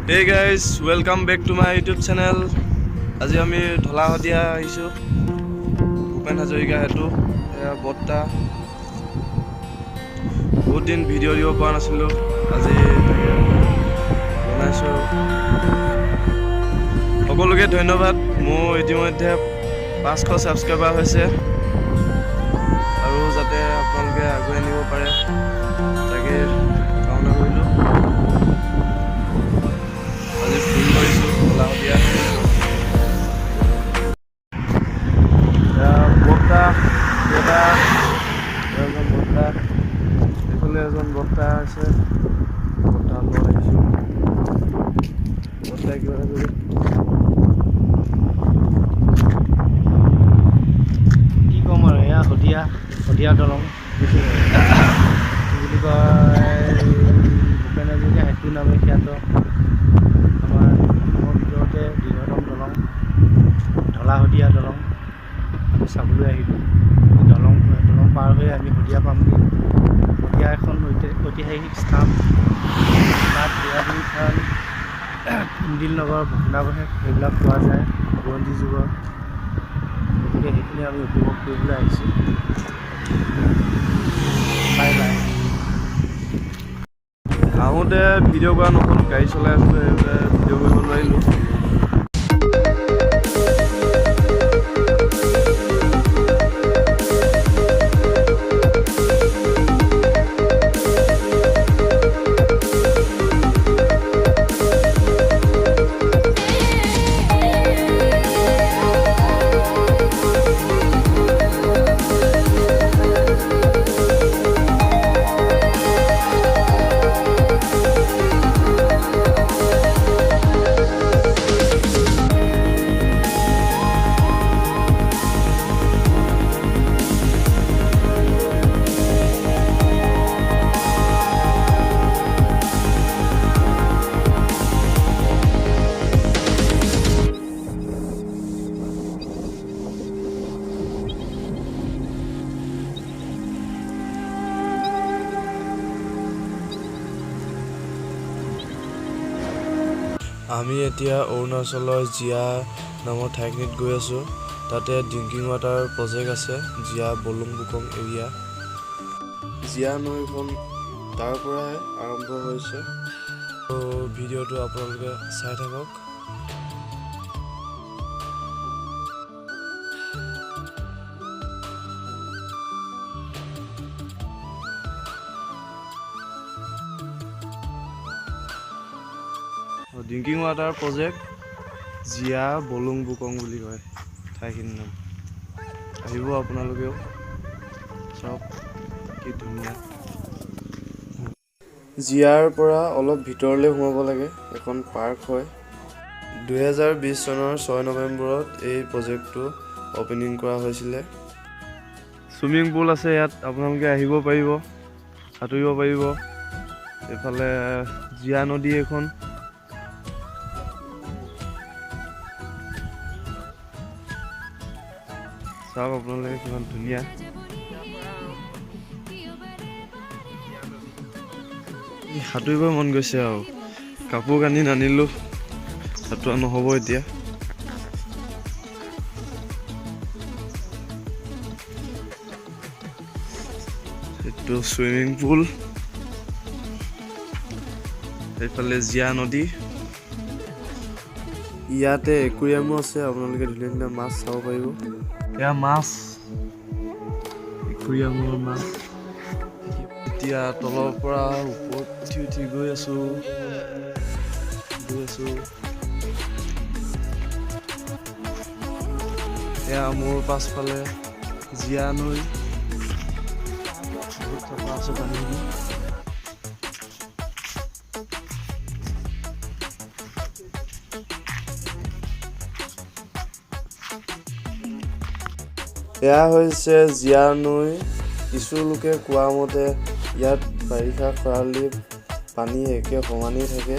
Hey guys, welcome back to my YouTube channel. আজি আমি ঢলা শদিয়া আহিছো ভূপেন হাজৰিকা হেতু এয়া বৰ্তা বহুত দিন ভিডিঅ' দিব পৰা নাছিলো আজি তাকে বনাইছো সকলোকে ধন্যবাদ মোৰ ইতিমধ্যে 500 সাবস্ক্ৰাইবাৰ হৈছে আৰু যাতে আপোনালোকে আগুৱাই নিব পাৰে তাকে কামনা কৰিলো আজি ফুল কৰিছো ঢলা শদিয়া বৰ্তা এটা এজন বৰ্তা এইফালে এজন বৰ্তা আছে বৰ্তা লৈ আহিছো বৰ্তা কিবা কৰি কি ক'ম আৰু এয়া শদিয়া দলং বুলি কয় ভূপেন হাজৰিকা সেতু নামে খ্যাত আমাৰ অসমৰ ভিতৰতে দীৰ্ঘতম দলং ঢলা শদিয়া দলং আমি চাবলৈ আহিলোঁ দলং পাৰ হৈ আমি শদিয়া পামগৈ শদিয়া এখন ঐতিহাসিক স্থান তাত দেৱানী থান কুন্দিল নগৰ ভগ্নাৱশেষ এইবিলাক পোৱা যায় বুৰঞ্জী যুগৰ গতিকে সেইখিনি আমি উপভোগ কৰিবলৈ আহিছোঁ বাই বাই আহোঁতে ভিডিঅ' কৰা নহ'ল গাড়ী চলাই আছিলোঁ সেইবাবে ভিডিঅ' কৰিব নোৱাৰিলোঁ আমি এতিয়া অৰুণাচলৰ জিয়া নামৰ ঠাইখিনিত গৈ আছোঁ তাতে ড্ৰিংকিং ৱাটাৰ প্ৰজেক্ট আছে জিয়া বলুং বুকং এৰিয়া জিয়া নৈখন তাৰ পৰাই আৰম্ভ হৈছে ভিডিঅ'টো আপোনালোকে চাই থাকক ড্ৰিংকিং ৱাটাৰ প্ৰজেক্ট জিয়া বলুং বুকং বুলি কয় ঠাইখিনিৰ নাম আহিব আপোনালোকেও চাওক কি ধুনীয়া জিয়াৰ পৰা অলপ ভিতৰলৈ সোমাব লাগে এখন পাৰ্ক হয় 2020 চনৰ 6 নৱেম্বৰত এই প্ৰজেক্টটো অপেনিং কৰা হৈছিলে চুইমিং পুল আছে ইয়াত আপোনালোকে আহিব পাৰিব সাঁতুৰিব পাৰিব এইফালে জিয়া নদী এখন চাওক আপোনালোকে কিমান ধুনীয়া সাঁতুৰিব মন গৈছে আৰু কাপোৰ কানি নানিলোঁ সাঁতোৰা নহ'ব এতিয়া এইটো চুইমিং পুল এইফালে জিয়া নদী ইয়াতে একুৰিয়ামো আছে আপোনালোকে ধুনীয়া ধুনীয়া মাছ চাব পাৰিব এয়া মাছ একুৰিয়ামৰ মাছ এতিয়া তলৰ পৰা ওপৰত উঠি গৈ আছো এয়া মোৰ পাছফালে জিয়া নৈ বহুত চাফা আছে পানীখিনি এয়া হৈছে জিয়া নৈ কিছু লোকে কোৱা মতে ইয়াত বাৰিষা খৰালি পানী একে সমানেই থাকে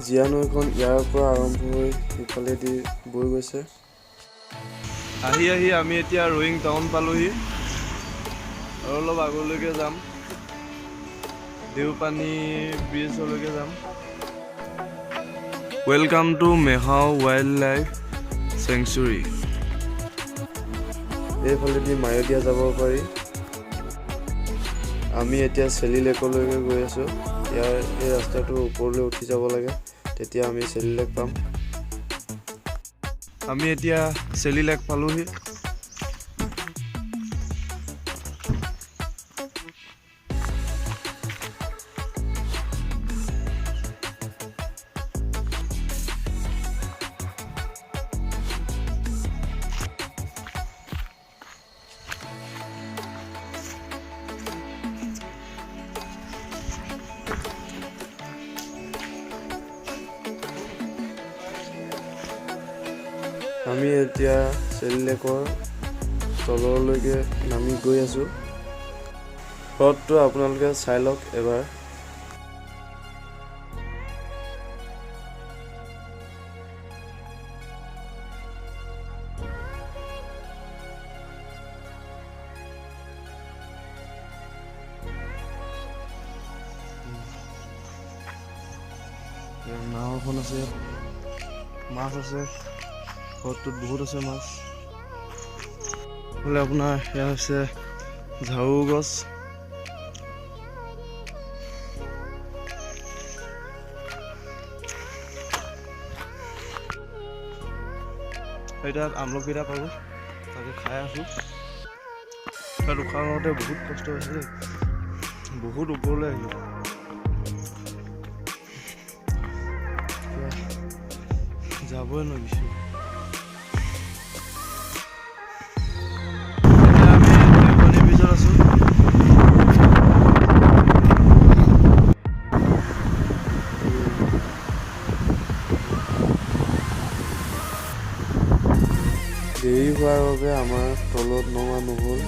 জিয়া নৈখন ইয়াৰ পৰা আৰম্ভ হৈ সিফালেদি বৈ গৈছে আহি আমি এতিয়া ৰয়িং টাউন পালোহি আৰু অলপ আগলৈকে যাম দেওপানী ব্ৰিজলৈকে যাম welcome to Mehao wild life sanctuary. এইফালেদি মায়'দিয়া যাব পাৰি। আমি এতিয়া চেলি লেকলৈকে গৈ আছোঁ। ইয়াৰ এই ৰাস্তাটোৰ ওপৰলৈ উঠি যাব লাগে, তেতিয়া আমি চেলি লেক পাম। আমি এতিয়া চেলি লেক পালোহি। আমি এতিয়া চেলি লেকৰ তললৈকে নামি গৈ আছোঁ। হ্ৰদটো আপোনালোকে চাই লওক এবাৰ। নাও এখন আছে, মাছ আছে, হ্ৰদটোত বহুত আছে মাছ। বোলে আপোনাৰ ইয়াত আছে ঝাৰু গছ। তাত আমলখিটা পালোঁ, তাকে খাই আছোঁ। তাত উশাহ লওঁতে বহুত কষ্ট হৈছে দেই, বহুত ওপৰলৈ আহিলোঁ। যাবই নোৱাৰিছোঁ। আমি দেওপানী ব্ৰীজত আছোঁ। দেৰি হোৱাৰ বাবে আমাৰ তলত নমা নহ'ল।